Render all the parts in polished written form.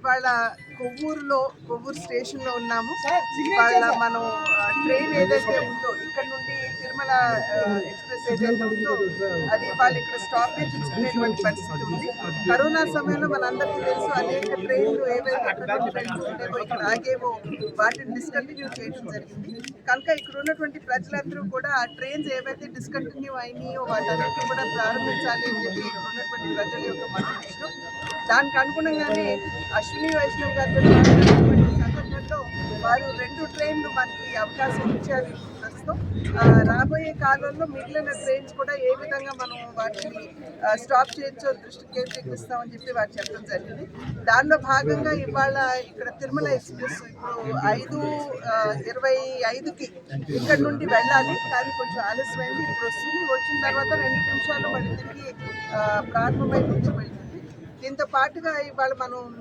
ఇవాళ కొవ్వూరు స్టేషన్లో ఉన్నాము. ఇవాళ మనం ట్రైన్ ఏదైతే ఉందో ఇక్కడ నుండి తిరుమల ఎక్స్ప్రెస్ ఏదైతే ఉందో అది వాళ్ళు ఇక్కడ స్టాపేజ్ ఇచ్చుకునేటువంటి పరిస్థితి ఉంది. కరోనా సమయంలో మనందరికీ తెలుసు అనేక ట్రైన్లు ఏవైతే ఇక్కడ ఆగేవో వాటిని డిస్కంటిన్యూ చేయడం జరిగింది. కనుక ఇక్కడ ఉన్నటువంటి ప్రజలందరూ కూడా ఆ ట్రైన్స్ ఏవైతే డిస్కంటిన్యూ అయినాయో వాటన్నిటిని కూడా ప్రారంభించాలి అని చెప్పి ఇక్కడ ఉన్నటువంటి ప్రజల యొక్క మనోనిష్టం. దానికి అనుగుణంగానే అశ్విని వైష్ణవ్ గారితో సందర్భంలో వారు 2 ట్రైన్లు మనకి అవకాశం ఇచ్చారు. ప్రస్తుతం రాబోయే కాలంలో మిగిలిన ట్రైన్స్ కూడా ఏ విధంగా మనం వాటిని స్టాప్ చేయొచ్చో దృష్టి కేంద్రీకరిస్తామని చెప్పి వారు చెప్పడం జరిగింది. దానిలో భాగంగా ఇవాళ ఇక్కడ తిరుమల ఎక్స్ప్రెస్ ఇప్పుడు 5:25కి ఇక్కడ నుండి వెళ్ళాలి, కానీ కొంచెం ఆలస్యమైంది. ఇప్పుడు వస్తుంది, వచ్చిన తర్వాత 2 నిమిషాలు మళ్ళీ తిరిగి ప్రారంభమై ముందుకు వెళ్తుంది. దీంతో పాటుగా ఇవాళ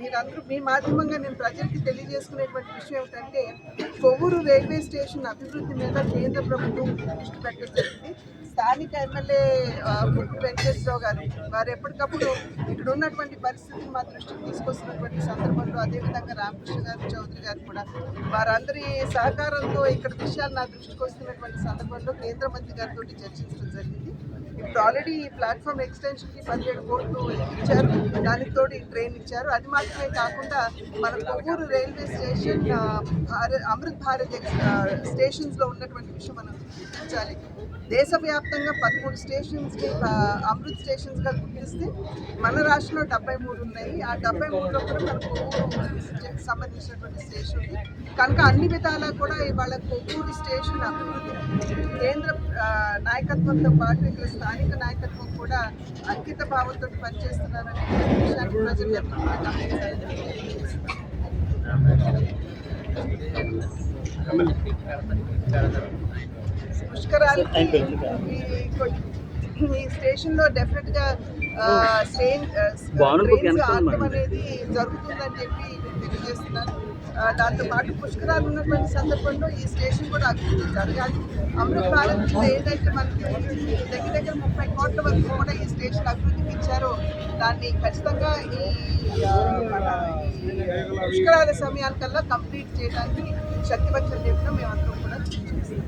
మీరందరూ మీ మాధ్యమంగా నేను ప్రజలకి తెలియజేసుకునేటువంటి విషయం ఏమిటంటే కొవ్వూరు రైల్వే స్టేషన్ అభివృద్ధి మీద కేంద్ర ప్రభుత్వం దృష్టి పెట్టడం జరిగింది. స్థానిక ఎమ్మెల్యే ముక్కు వెంకటేశ్వరరావు గారు వారు ఎప్పటికప్పుడు ఇక్కడ ఉన్నటువంటి పరిస్థితిని మా దృష్టికి తీసుకొస్తున్నటువంటి సందర్భంలో, అదేవిధంగా రామకృష్ణ గారు చౌదరి గారు కూడా వారందరి సహకారంతో ఇక్కడ విషయాలు నా దృష్టికి వస్తున్నటువంటి సందర్భంలో కేంద్ర మంత్రి గారితో చర్చించడం జరిగింది. ఇప్పుడు ఆల్రెడీ ఈ ప్లాట్ఫామ్ ఎక్స్టెన్షన్కి 17 కోట్లు ఇచ్చారు, దానికి తోడు ఈ ట్రైన్ ఇచ్చారు. అది మాత్రమే కాకుండా మన కొవ్వూరు రైల్వే స్టేషన్ అమృత్ భారత్ స్టేషన్స్లో ఉన్నటువంటి విషయం మనం గుర్తించాలి. దేశవ్యాప్తంగా 13 స్టేషన్స్ని అమృత్ స్టేషన్స్గా గుర్తిస్తే మన రాష్ట్రంలో 73 ఉన్నాయి. ఆ 73లో కూడా మన కొవ్వూరు సంబంధించినటువంటి స్టేషన్ ఉంది. కనుక అన్ని విధాలా కూడా ఇవాళ కొవ్వూరు స్టేషన్ అభివృద్ధి కేంద్ర నాయకత్వంతో పాటు ఇక్కడ స్థానిక నాయకత్వం కూడా అంకిత భావంతో పనిచేస్తున్నారనే విషయాన్ని ప్రజలు ఎప్పుడు కూడా గమనించాలని పుష్కరాలు ఈ స్టేషన్లో డెఫినెట్గా ట్రైన్స్ ఆగడం అనేది జరుగుతుందని చెప్పి తెలియజేస్తున్నాను. దాంతో పాటు పుష్కరాలు ఉన్నటువంటి సందర్భంలో ఈ స్టేషన్ కూడా అభివృద్ధి జరగాలి. అమృత్ భారత్ ఏదైతే మనకి దగ్గర 30 కోట్ల వరకు కూడా ఈ స్టేషన్ అభివృద్ధికి ఇచ్చారో దాన్ని ఖచ్చితంగా ఈ పుష్కరాల సమయానికల్లా కంప్లీట్ చేయడానికి శక్తివంతం చెప్పడం మేమందరం కూడా చేస్తాం.